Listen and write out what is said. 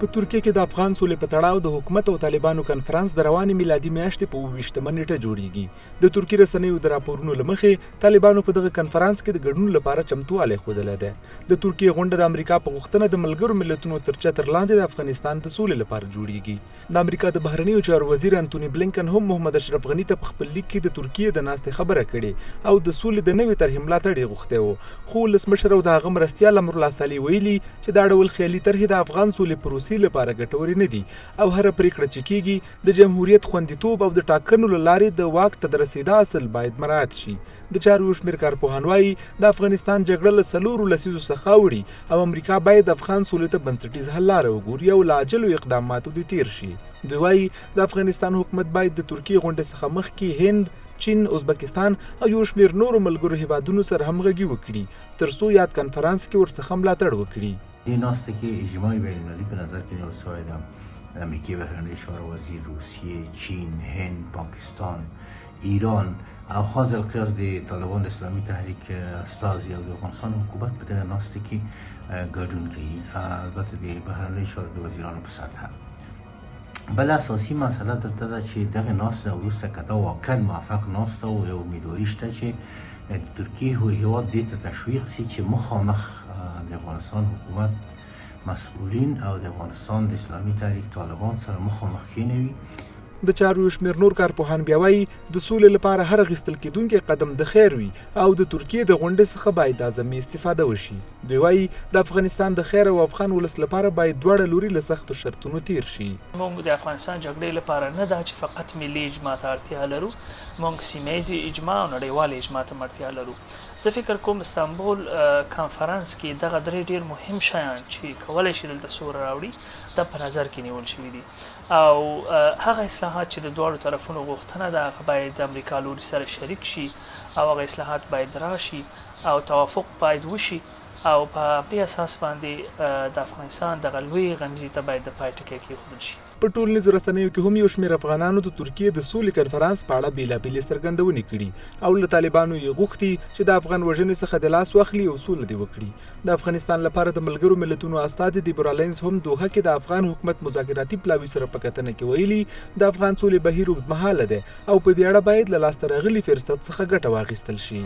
په ترکیې کې د افغان سولې په تړاو د حکومت او طالبانو کنفرانس د روانې میلادي میاشتې په 28مه نیټه جوړیږي. د ترکیې رسنیو د راپورونو له مخې طالبانو په دغه کنفرانس کې د ګډون لپاره چمتووالی ښودلی دی. د ترکیې غونډه د امریکا په غوښتنه د ملګرو ملتونو تر چتر لاندې د افغانستان د سولې لپاره جوړیږي. د امریکا د بهرنیو چارو وزیر انتوني بلینکن هم محمد اشرف غني ته په خپل لیک کې د ترکیې د ناستې خبره کړې او د سولې د نوې طرحې ملاتړ یې غوښتی و. خو ولسمشر او د هغه مرستیال امرالله صالح ویلي چې دا ډول خیالي طرحې د افغان سولې پروسې لپاره ګټورې نه دي او هر پریکړه چې کیږي د جمهوریت خوندیتوب او د ټاکنو له لارې د واک ته د رسیدا اصل باید مراعات شي. د چارو شمېر کارپوهان وایي د افغانستان جګړه له 4 لسیزو څخه اوړي او امریکا باید افغان سولې ته بنسټیز حل لاره وګوري او له عاجلو اقداماتو دې تیر شي. دوی وایي د افغانستان حکومت باید د ترکیې غونډې څخه مخکې هند، چین، ازبکستان او یو شمېر نورو ملګرو هیوادونو سره همغږي وکړي ترڅو یاد کنفرانس کې ورڅخه ملاتړ وکړي. این ناسته که اجماع بین‌المللی به نظر که نیاز ساید امریکای بهره‌نمای شورای وزیر، روسیه، چین، هند، پاکستان، ایران او حاضر قیاس د طالبان اسلامی تحریک استازی او د افغانستان حکومت په دغه ناسته کې ګډون کوي. البته د بهرنۍ شورای وزیرانو په سطح. بل اساسي مسئله دلته ده چې دغه ناسته وروسته که دا واقعا موفق ناسته و یو امیدواري شته چې د ترکیې هیواد دې ته تشویق شي چې مخامخ د افغانستان حکومت مسئولین او د افغانستان د اسلامي تحریک طالبان سره مخامخ کېنوي. د چارو شمېر نور کارپوهان بیا وایي د سولې لپاره هر اخیستل کېدونکی قدم د خیر وي او د ترکیې د غونډې څخه باید اعظمي استفاده وشي. دوی وایي د افغانستان د خیر او افغان ولس لپاره باید دواړه لوري له سختو شرطونو تیر شي. موږ د افغانستان جګړې لپاره نه ده چې فقط ملي اجماع ته اړتیا لرو، موږ سیمهیزي اجماع او نړیوال اجماع ته اړتیا لرو. زه فکر کوم استانبول کنفرانس کې دغه درې ډیر مهم شیان چې کولای شي دلته سوله راوړي دا په نظر کې نیول شوي دي او هغه اصلاحات چې د دواړو طرفونو غوښتنه ده هغه باید د امریکا لوري سره شریک شي او هغه اصلاحات باید راشي او توافق باید وشي او په دې اساس باندې د افغانستان دغه لوی غمیزې ته باید د پای ټکی کېښودل شي. په ټولنیزو رسنیو کې هم یو شمېر افغانانو د ترکیې د سولې کنفرانس په اړه بېلابېلې څرګندونې کړي او له طالبانو یې غوښتي چې د افغان وژنې څخه د لاس واخلي او سوله دې وکړي. د افغانستان لپاره د ملګرو ملتونو استازي دیبورالینز هم دوحه کې د افغان حکومت مذاکراتي پلاوي سره په کتنه کې ویلي د افغان سولې بهیر اوږدمهاله دی او په دې اړه باید له لاسته راغلي فرصت څخه ګټه واخیستل شي.